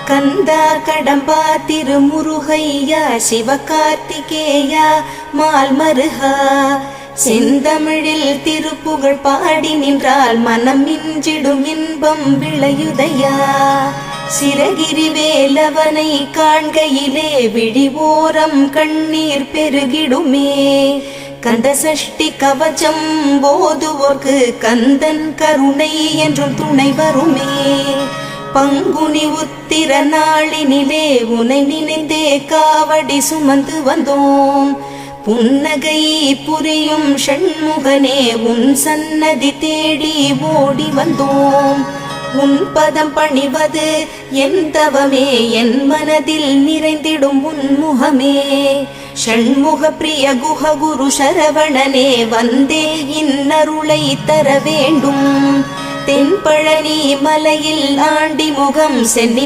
கந்தா கடம்பா திருமுருகையா சிவகார்த்திகேயா மால்மருகா செந்தமிழில் திருப்புகழ் பாடி நின்றால் மனம் மிஞ்சிடும் இன்பம் விளையுதையா. சிரகிரி வேலவனை காண்கையிலே விழிவோரம் கண்ணீர் பெருகிடுமே. கந்த சஷ்டி கவச்சம் போதுவோர்க்கு கந்தன் கருணை என்றும் துணை வருமே. பங்குனி உத்திர நாளினிலே உனை நினைந்தே காவடி சுமந்து வந்தோம். புன்னகை புரியும் ஷண்முகனே உன் சன்னதி தேடி ஓடி வந்தோம். உன் பதம் பணிவது என் தவமே, என் மனதில் நிறைந்திடும் உன்முகமே. ஷண்முக பிரிய குஹ குரு சரவணனே வந்தே இன்னருளை தர வேண்டும். தென்பழனி மலையில் ஆண்டி முகம் சென்னி